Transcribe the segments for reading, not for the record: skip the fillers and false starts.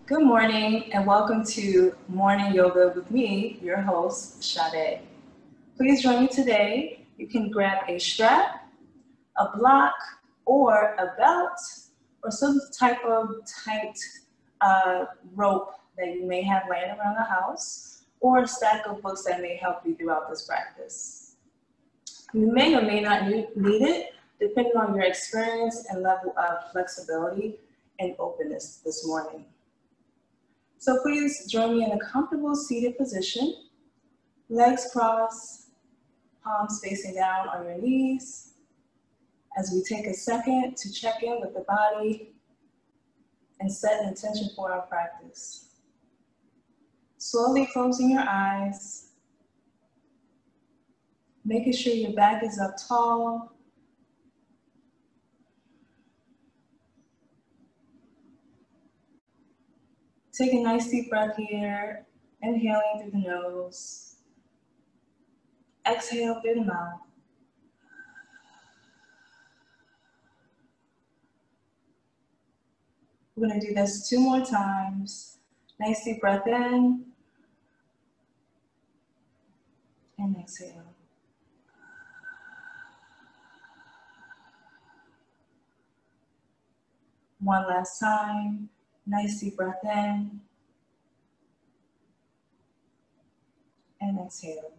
Good morning and welcome to Morning Yoga with me, your host, Sade. Please join me today. You can grab a strap, a block, or a belt, or some type of tight rope that you may have laying around the house, or a stack of books that may help you throughout this practice. You may or may not need it, depending on your experience and level of flexibility and openness this morning. So please join me in a comfortable seated position, legs crossed, palms facing down on your knees, as we take a second to check in with the body and set an intention for our practice. Slowly closing your eyes, making sure your back is up tall. Take a nice deep breath here, inhaling through the nose. Exhale through the mouth. We're going to do this 2 more times. Nice deep breath in and exhale. One last time. Nice deep breath in and exhale.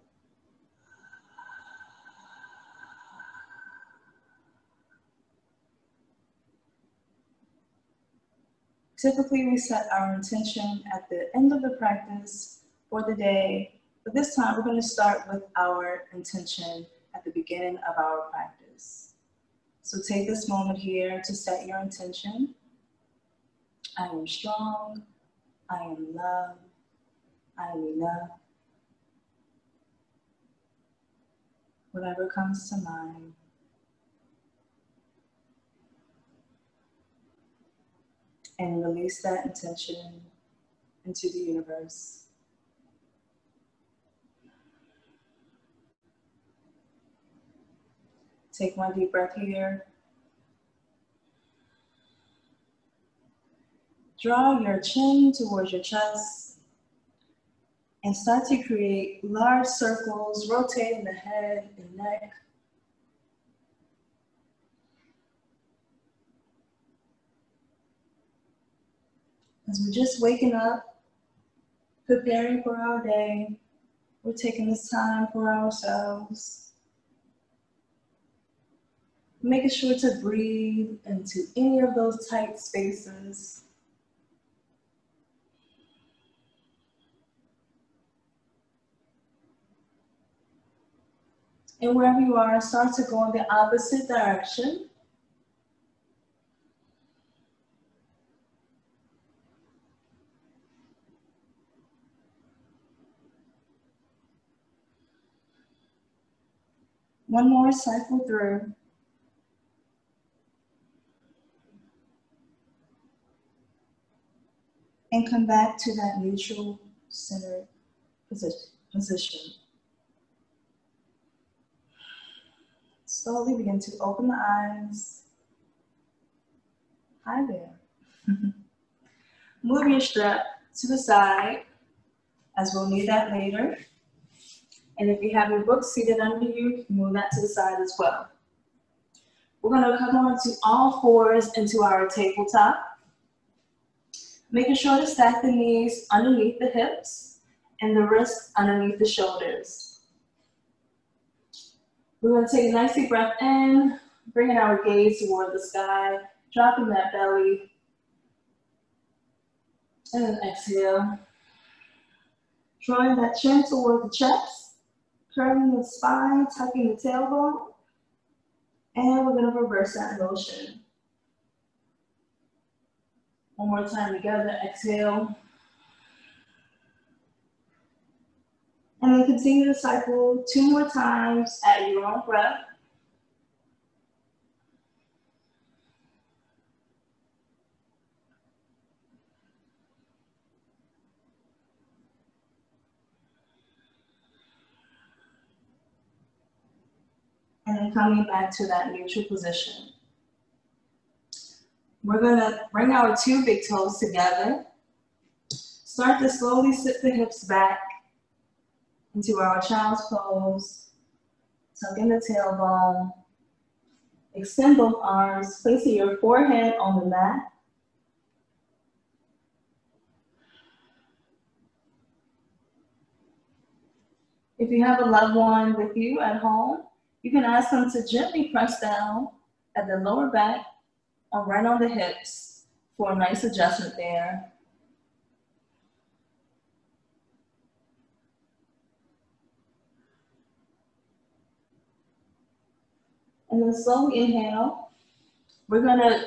Typically, we set our intention at the end of the practice for the day, but this time we're going to start with our intention at the beginning of our practice. So take this moment here to set your intention. I am strong, I am loved, I am enough. Whatever comes to mind. And release that intention into the universe. Take one deep breath here. Draw your chin towards your chest and start to create large circles, rotating the head and neck. As we're just waking up, preparing for our day, we're taking this time for ourselves. Making sure to breathe into any of those tight spaces. And wherever you are, start to go in the opposite direction. One more cycle through. And come back to that neutral centered position. Slowly begin to open the eyes. Hi there. Move your strap to the side, as we'll need that later. And if you have your book seated under you, move that to the side as well. We're going to come on to all fours into our tabletop. Making sure to stack the knees underneath the hips and the wrists underneath the shoulders. We're going to take a nice deep breath in, bringing our gaze toward the sky, dropping that belly, and then exhale. Drawing that chin toward the chest, curving the spine, tucking the tailbone, and we're going to reverse that motion. One more time together, exhale. And then continue the cycle 2 more times at your own breath. And then coming back to that neutral position. We're gonna bring our 2 big toes together Start to slowly sit the hips back into our child's pose. Tuck in the tailbone. Extend both arms, placing your forehead on the mat. If you have a loved one with you at home, you can ask them to gently press down at the lower back or right on the hips for a nice adjustment there. And then slowly inhale. We're gonna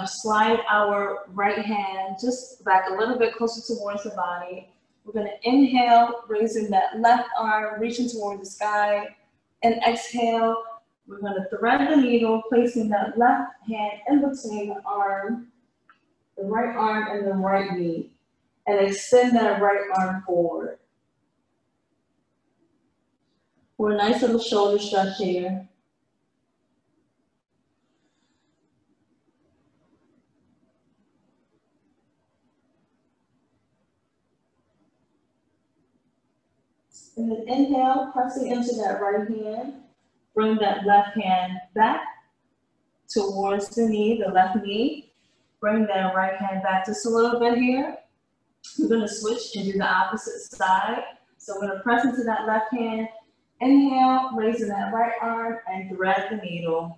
slide our right hand just back a little bit closer towards the body. We're gonna inhale, raising that left arm, reaching toward the sky. And exhale, we're gonna thread the needle, placing that left hand in between the arm, the right arm and the right knee. And extend that right arm forward. For a nice little shoulder stretch here. And then inhale, pressing into that right hand. Bring that left hand back towards the knee, the left knee. Bring that right hand back just a little bit here. We're gonna switch and do the opposite side. So we're gonna press into that left hand. Inhale, raising that right arm and thread the needle.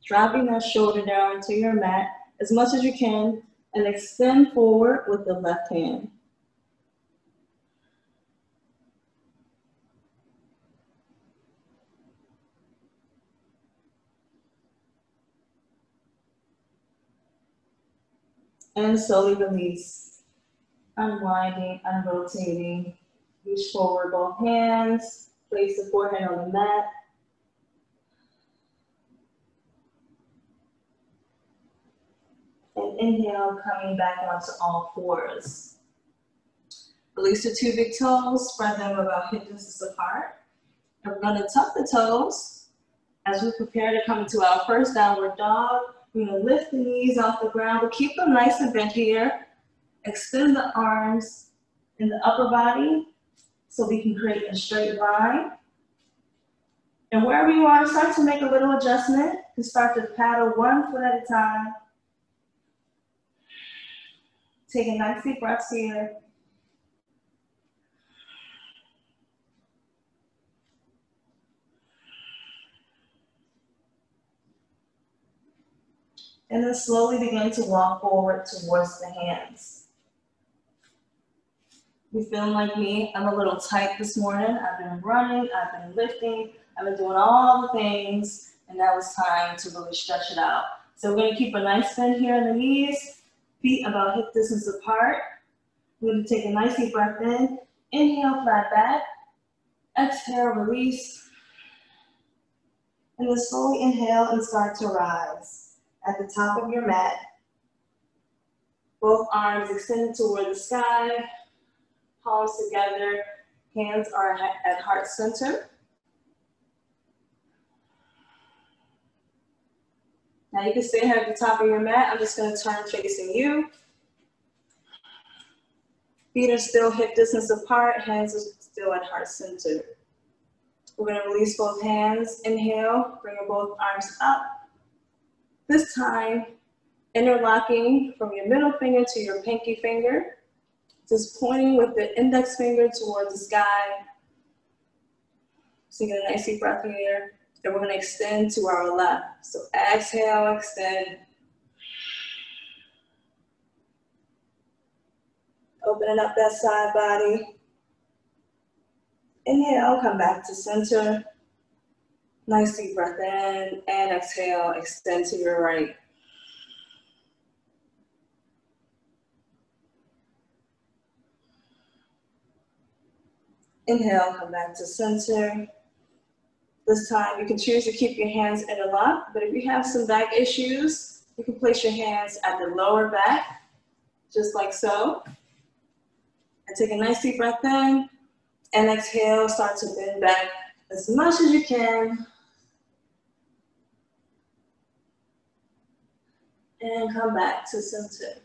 Dropping that shoulder down into your mat as much as you can and extend forward with the left hand. And slowly release. Unwinding, unrotating. Reach forward both hands. Place the forehead on the mat. And inhale, coming back onto all fours. Release the two big toes, spread them about hip distance apart. And we're gonna tuck the toes as we prepare to come into our first downward dog. We're gonna lift the knees off the ground, but keep them nice and bent here. Extend the arms in the upper body so we can create a straight line. And wherever you are, start to make a little adjustment. You start to paddle 1 foot at a time. Take a nice deep breath here. And then slowly begin to walk forward towards the hands. You feeling like me? I'm a little tight this morning. I've been running, I've been lifting, I've been doing all the things, and now it's time to really stretch it out. So we're gonna keep a nice bend here in the knees, feet about hip distance apart. We're gonna take a nice deep breath in. Inhale, flat back. Exhale, release. And then slowly inhale and start to rise. At the top of your mat, both arms extended toward the sky, palms together, hands are at heart center. Now you can stay here at the top of your mat. I'm just going to turn facing you. Feet are still hip distance apart, hands are still at heart center. We're going to release both hands. Inhale, bring both arms up. This time, interlocking from your middle finger to your pinky finger, just pointing with the index finger towards the sky. So you get a nice deep breath here. And we're gonna extend to our left. So exhale, extend. Opening up that side body. Inhale, come back to center. Nice deep breath in, and exhale, extend to your right. Inhale, come back to center. This time you can choose to keep your hands interlocked, but if you have some back issues, you can place your hands at the lower back, just like so. And take a nice deep breath in, and exhale, start to bend back as much as you can. And come back to center.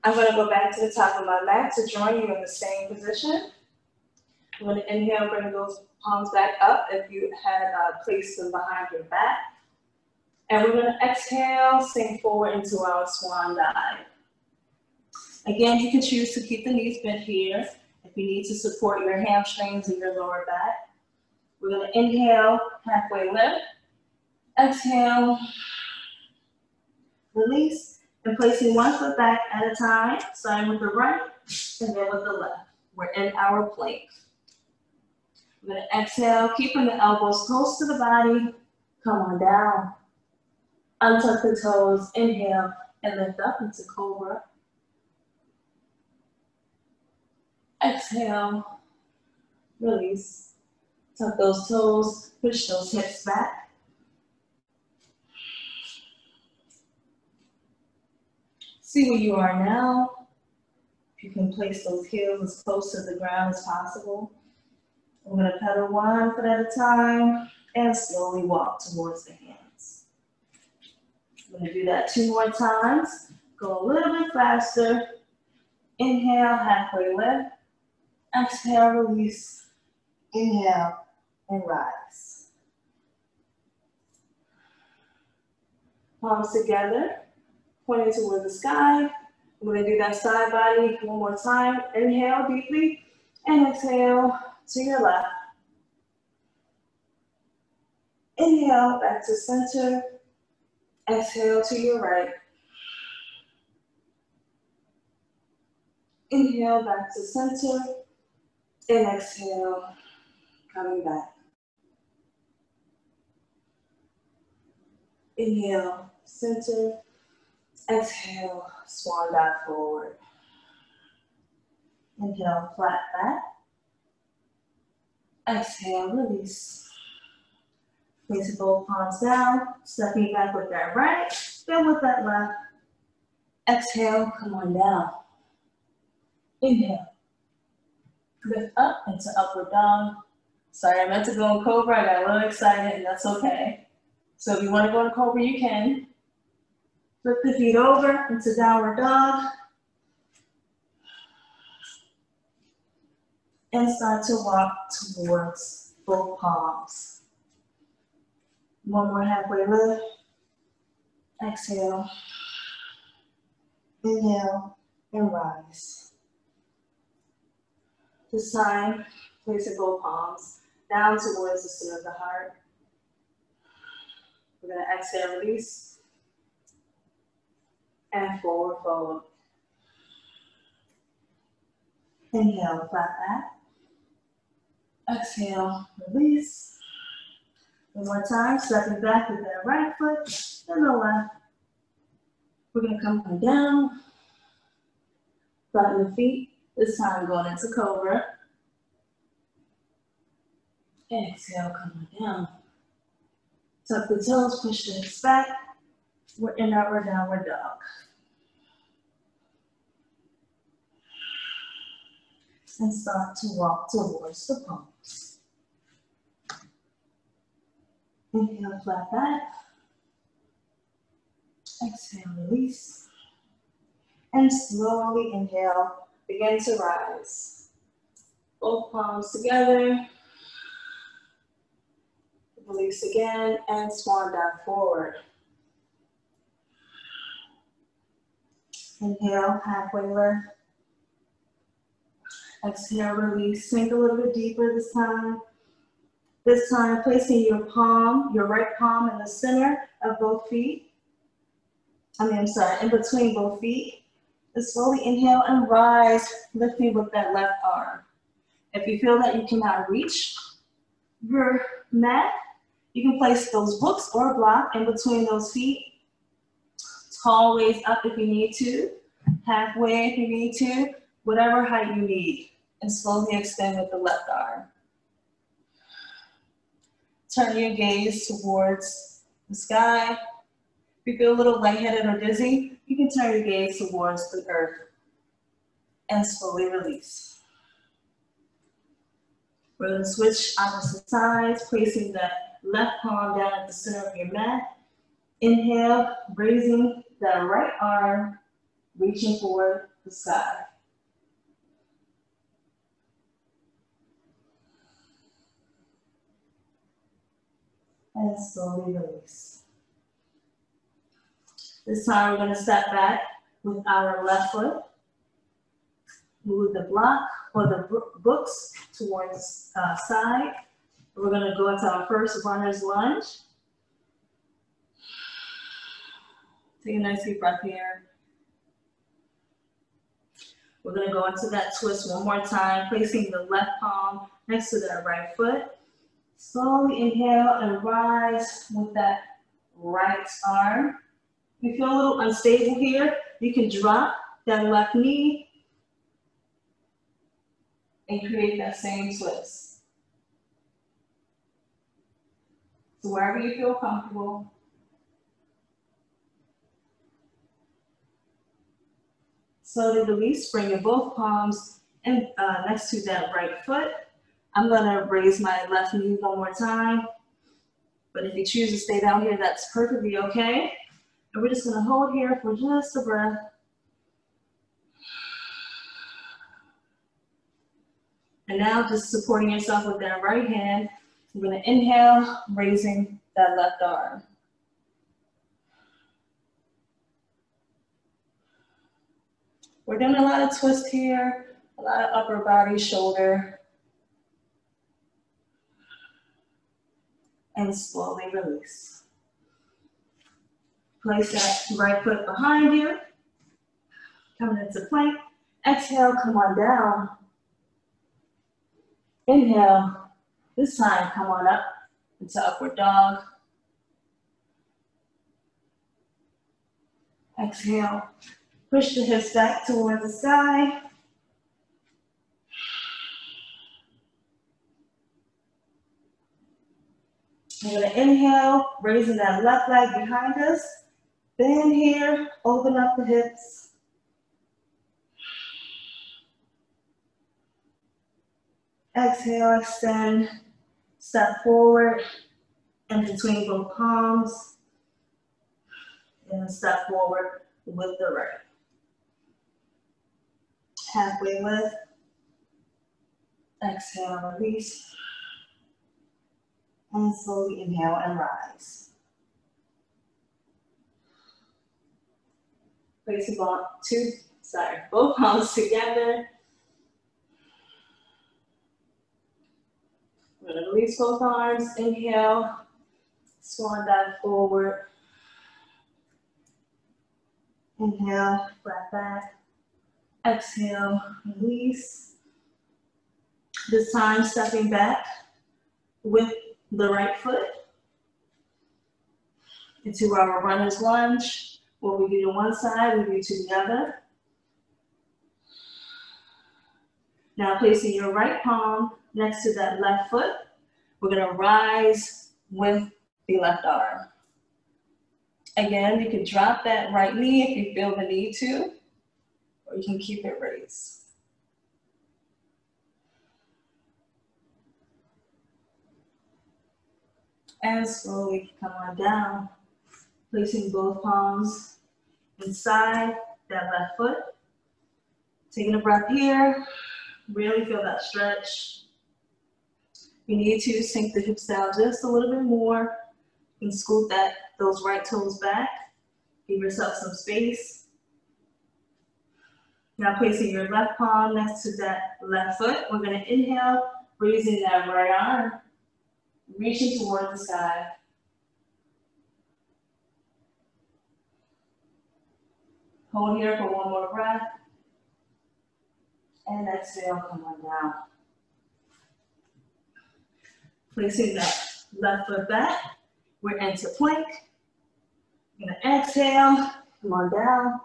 I'm going to go back to the top of my mat to join you in the same position. I'm going to inhale, bring those palms back up if you had placed them behind your back. And we're going to exhale, sink forward into our swan dive. Again, you can choose to keep the knees bent here if you need to support your hamstrings and your lower back. We're going to inhale, halfway lift. Exhale, release, and placing one foot back at a time, starting with the right and then with the left. We're in our plank. We're going to exhale, keeping the elbows close to the body. Come on down. Untuck the toes, inhale, and lift up into cobra. Exhale, release. Tuck those toes, push those hips back. See where you are now. You can place those heels as close to the ground as possible. I'm going to pedal one foot at a time and slowly walk towards the hands. I'm going to do that 2 more times. Go a little bit faster. Inhale, halfway lift. Exhale, release. Inhale, and rise. Palms together, pointing towards the sky. I'm going to do that side body 1 more time. Inhale deeply, and exhale to your left. Inhale, back to center. Exhale to your right. Inhale, back to center. And exhale, coming back. Inhale, center. Exhale, swan dive forward. Inhale, flat back. Exhale, release. Placing both palms down, stepping back with that right, then with that left. Exhale, come on down. Inhale. Lift up into upward dog. Sorry, I meant to go in cobra. I got a little excited, and that's okay. So if you want to go in cobra, you can. Flip the feet over into downward dog. And start to walk towards both palms. 1 more halfway lift. Exhale. Inhale and rise. This time, placing both palms down towards the center of the heart. We're going to exhale, release, and forward fold. Inhale, flat back. Exhale, release. 1 more time, stepping back with that right foot and the left. We're going to come on down, flatten the feet. This time going into cobra. Exhale, come on down. Tuck the toes, push the hips back. We're in our downward dog. And start to walk towards the palms. Inhale, flat back. Exhale, release. And slowly inhale, begin to rise. Both palms together. Release again and swan dive forward. Inhale, halfway lift. Exhale, release. Sink a little bit deeper this time. This time, placing your palm, your right palm in the center of both feet. In between both feet. And slowly inhale and rise, lifting with that left arm. If you feel that you cannot reach your mat, you can place those books or a block in between those feet. Tall ways up if you need to, halfway if you need to, whatever height you need. And slowly extend with the left arm. Turn your gaze towards the sky. If you feel a little lightheaded or dizzy, you can turn your gaze towards the earth. And slowly release. We're going to switch opposite sides, placing that left palm down at the center of your mat. Inhale, raising that right arm reaching for the sky. And slowly release. This time we're going to step back with our left foot. Move the block or the books towards side. We're going to go into our first runner's lunge. Take a nice deep breath here. We're going to go into that twist one more time, placing the left palm next to that right foot. Slowly inhale and rise with that right arm. If you feel a little unstable here, you can drop that left knee and create that same twist. So wherever you feel comfortable. Slowly release, bring your both palms in, next to that right foot. I'm gonna raise my left knee one more time. But if you choose to stay down here, that's perfectly okay. And we're just gonna hold here for just a breath. And now just supporting yourself with that right hand. You're gonna inhale, raising that left arm. We're doing a lot of twist here, a lot of upper body, shoulder. And slowly release. Place that right foot behind you. Coming into plank. Exhale, come on down. Inhale. This time, come on up into upward dog. Exhale. Push the hips back towards the sky. We're going to inhale, raising that left leg behind us. Bend here, open up the hips. Exhale, extend, step forward in between both palms. And step forward with the right. Halfway lift. Exhale, release. And slowly inhale and rise. Placing both palms together. We're going to release both arms. Inhale, swan dive forward. Inhale, flat back. Exhale, release. This time, stepping back with the right foot into our runner's lunge. What we do to one side, we do to the other. Now placing your right palm next to that left foot, we're gonna rise with the left arm. Again, you can drop that right knee if you feel the need to, or you can keep it raised. And slowly come on down, placing both palms inside that left foot. Taking a breath here, really feel that stretch. You need to sink the hips down just a little bit more and scoot those right toes back. Give yourself some space. Now placing your left palm next to that left foot, we're gonna inhale, raising that right arm. Reaching towards the sky. Hold here for one more breath. And exhale, come on down. Placing that left foot back, we're into plank. We're gonna exhale, come on down.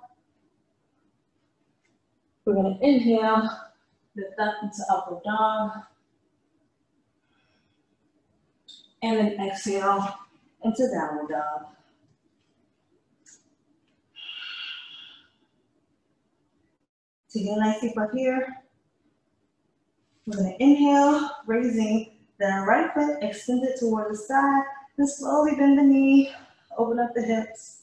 We're gonna inhale, lift up into upward dog. And then exhale into downward dog. Take a nice deep breath here. We're going to inhale, raising the right foot, extend it toward the side, and slowly bend the knee, open up the hips.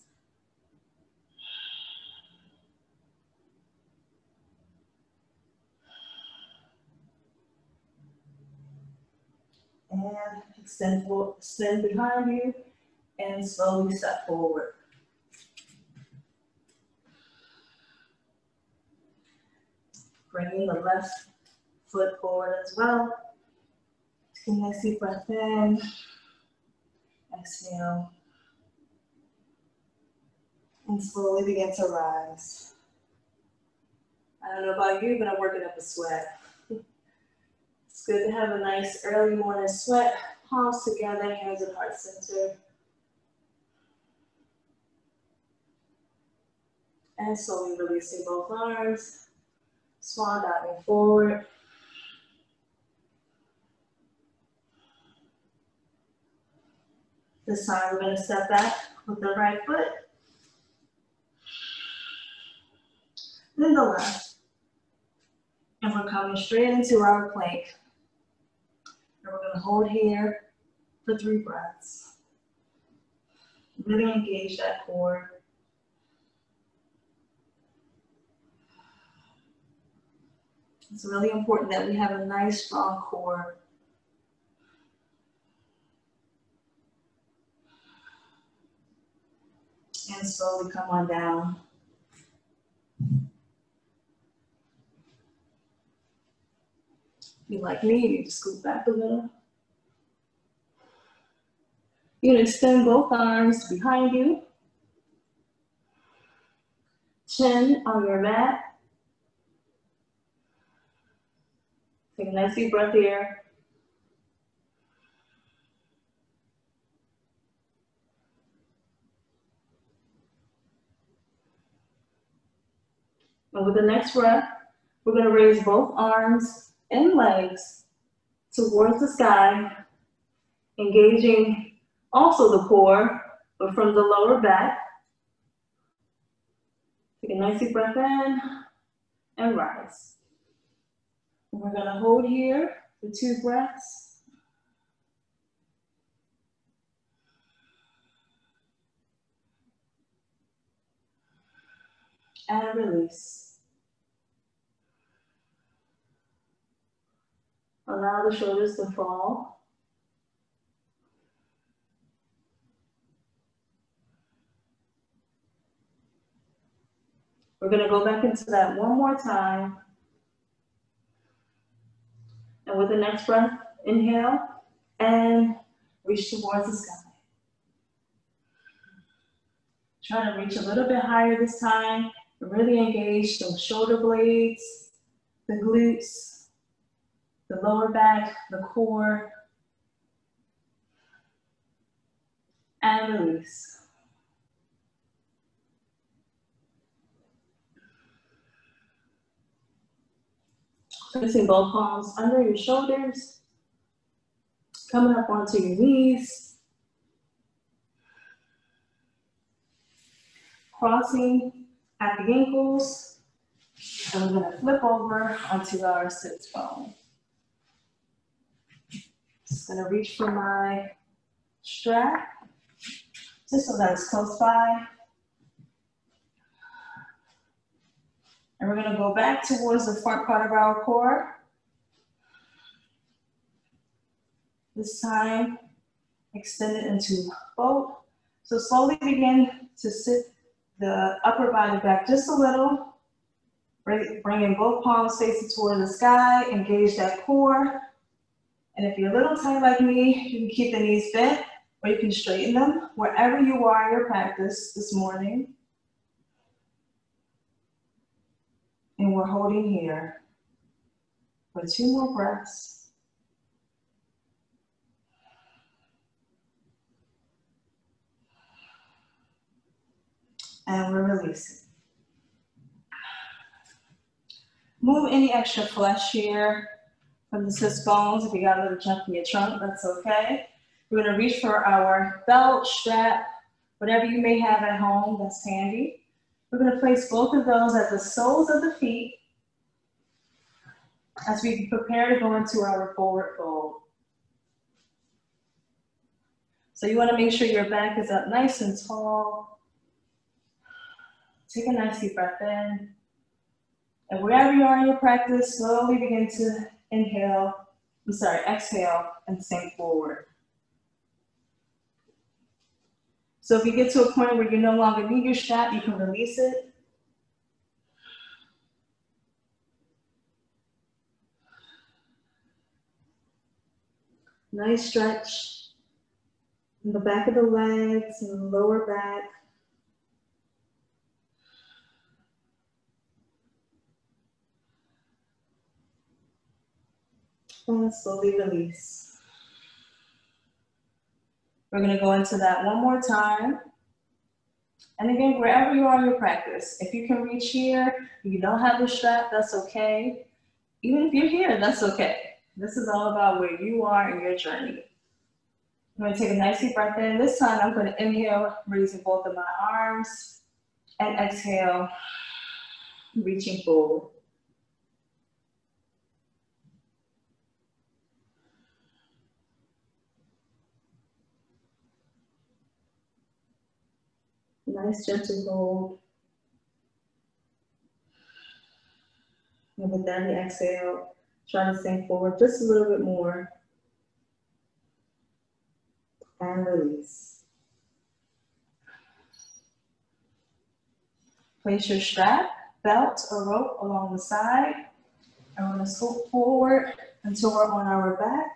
And extend behind you and slowly step forward. Bringing the left foot forward as well. Take a nice deep breath in. Exhale. And slowly begin to rise. I don't know about you, but I'm working up a sweat. It's good to have a nice early morning sweat. Palms together, hands at heart center. And slowly releasing both arms. Swan diving forward. This time we're going to step back with the right foot. Then the left. And we're coming straight into our plank. And we're going to hold here for 3 breaths. Really engage that core. It's really important that we have a nice, strong core. And slowly come on down. If you're like me, you just scoot back a little. You're going to extend both arms behind you. Chin on your mat. Take a nice deep breath here. And with the next breath, we're going to raise both arms and legs towards the sky, engaging also the core, but from the lower back. Take a nice deep breath in and rise. And we're going to hold here for 2 breaths. And release. Allow the shoulders to fall. We're going to go back into that one more time. And with the next breath, inhale and reach towards the sky. Try to reach a little bit higher this time. Really engage those shoulder blades, the glutes, the lower back, the core, and release. Placing both palms under your shoulders, coming up onto your knees, crossing at the ankles, and we're going to flip over onto our sits bone. Just going to reach for my strap, just so that it's close by. And we're going to go back towards the front part of our core. This time, extend it into boat. So slowly begin to sit the upper body back just a little. Bringing both palms facing toward the sky, engage that core. And if you're a little tight like me, you can keep the knees bent, or you can straighten them wherever you are in your practice this morning. And we're holding here for 2 more breaths. And we're releasing. Move any extra flesh here from the sits bones. If you got a little jump in your trunk, that's okay. We're going to reach for our belt, strap, whatever you may have at home that's handy. We're going to place both of those at the soles of the feet as we prepare to go into our forward fold. So you want to make sure your back is up nice and tall. Take a nice deep breath in. And wherever you are in your practice, slowly begin to inhale Exhale and sink forward. So if you get to a point where you no longer need your strap, you can release it. Nice stretch in the back of the legs and the lower back. And slowly release. We're going to go into that one more time. And again, wherever you are in your practice, if you can reach here, you don't have the strap, that's okay. Even if you're here, that's okay. This is all about where you are in your journey. I'm going to take a nice deep breath in. This time I'm going to inhale, raising both of my arms, and exhale, reaching forward. Nice gentle hold. And with that, you exhale, try to sink forward just a little bit more. And release. Place your strap, belt, or rope along the side. And we're going to scoot forward until we're on our back.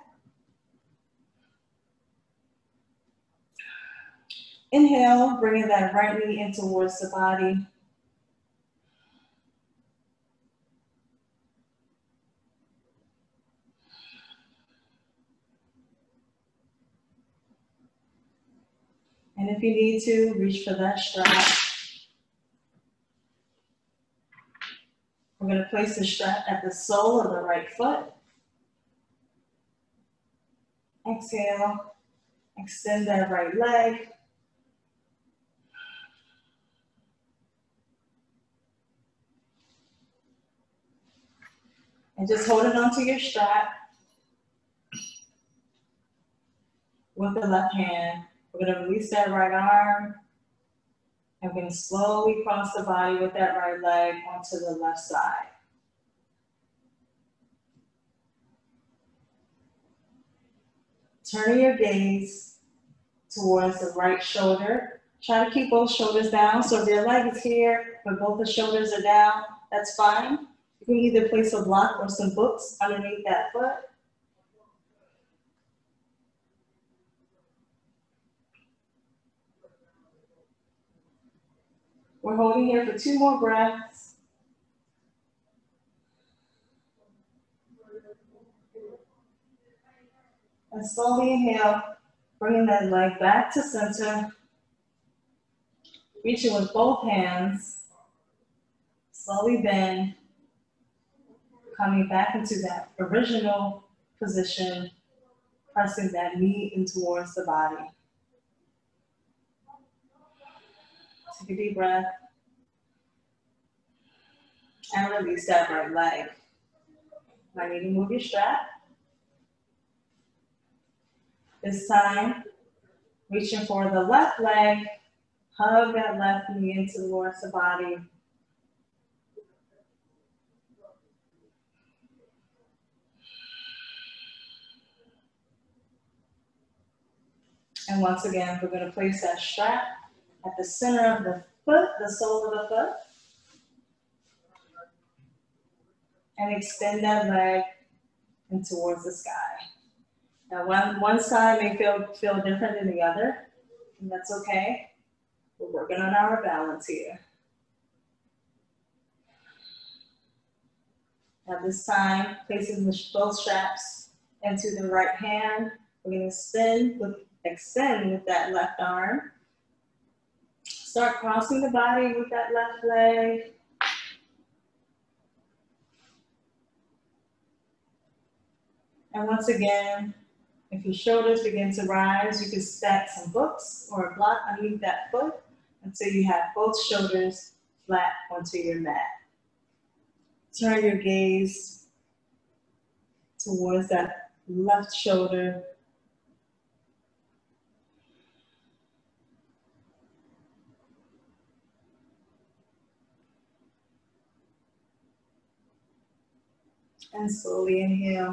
Inhale, bringing that right knee in towards the body. And if you need to, reach for that strap. We're going to place the strap at the sole of the right foot. Exhale, extend that right leg. And just holding onto your strap with the left hand. We're going to release that right arm. And we're going to slowly cross the body with that right leg onto the left side. Turning your gaze towards the right shoulder. Try to keep both shoulders down. So if your leg is here, but both the shoulders are down, that's fine. You can either place a block or some books underneath that foot. We're holding here for 2 more breaths. And slowly inhale, bringing that leg back to center. Reaching with both hands. Slowly bend. Coming back into that original position. Pressing that knee in towards the body. Take a deep breath. And release that right leg. Might need to move your strap. This time, reaching for the left leg, hug that left knee into towards the body. And once again, we're going to place that strap at the center of the foot, the sole of the foot. And extend that leg in towards the sky. Now, one side may feel different than the other, and that's okay. We're working on our balance here. Now this time, placing both straps into the right hand, we're going to extend with that left arm. Start crossing the body with that left leg. And once again, if your shoulders begin to rise, you can stack some books or a block underneath that foot until you have both shoulders flat onto your mat. Turn your gaze towards that left shoulder. And slowly inhale,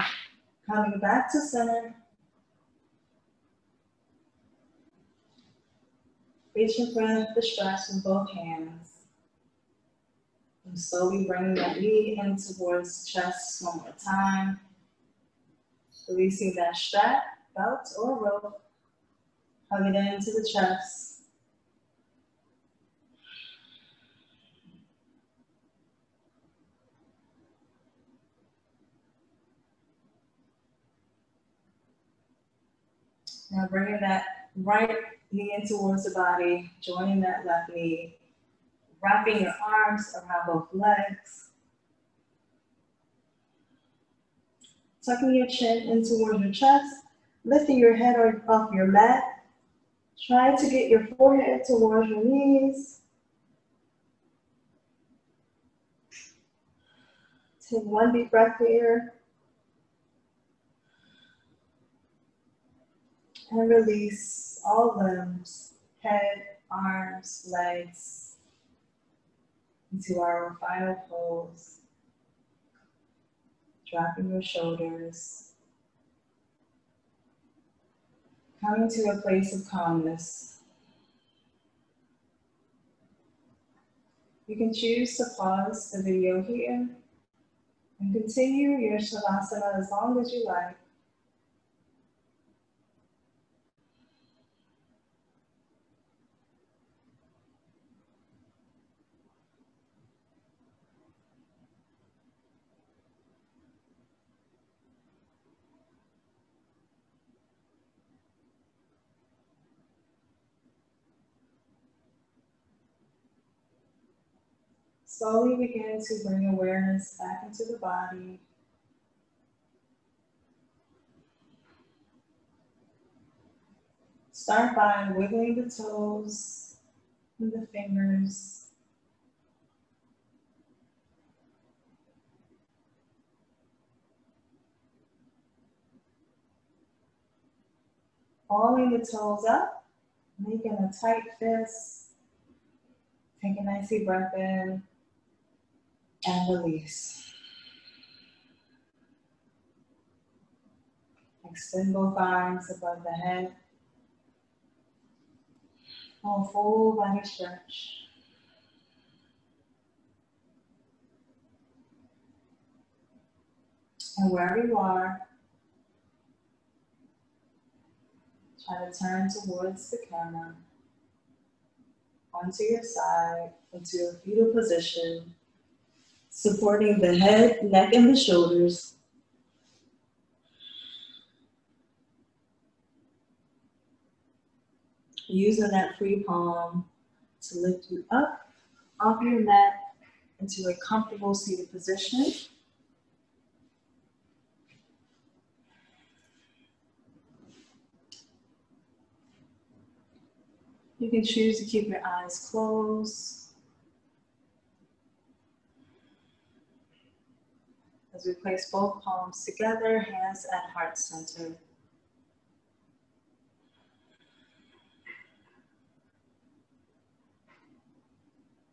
Coming back to center. Reaching for the straps with both hands. And slowly bringing that knee in towards chest one more time. Releasing that strap, belt, or rope. Hug it into the chest. Now bringing that right knee in towards the body, joining that left knee, wrapping your arms around both legs. Tucking your chin in towards your chest, lifting your head off your mat. Try to get your forehead towards your knees. Take one deep breath here. And release all limbs, head, arms, legs, into our final pose. Dropping your shoulders. Coming to a place of calmness. You can choose to pause the video here and continue your Shavasana as long as you like. Slowly begin to bring awareness back into the body. Start by wiggling the toes and the fingers. Balling the toes up, making a tight fist. Take a nice deep breath in and release. Extend both arms above the head. Full body stretch. And wherever you are, try to turn towards the camera, onto your side, into a fetal position, supporting the head, neck, and the shoulders. Using that free palm to lift you up off your mat into a comfortable seated position. You can choose to keep your eyes closed as we place both palms together, hands at heart center.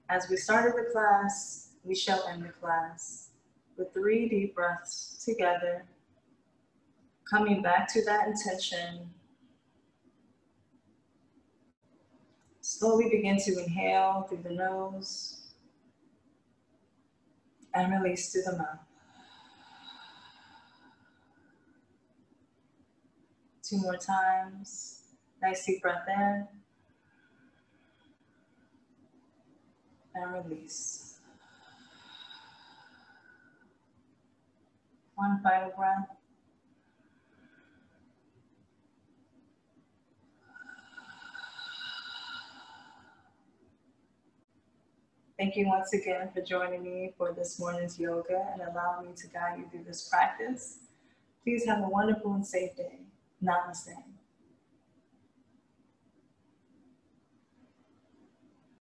As we started the class, we shall end the class with 3 deep breaths together, coming back to that intention. Slowly begin to inhale through the nose and release through the mouth. 2 more times. Nice deep breath in and release. 1 final breath. Thank you once again for joining me for this morning's yoga and allowing me to guide you through this practice. Please have a wonderful and safe day. Namaste.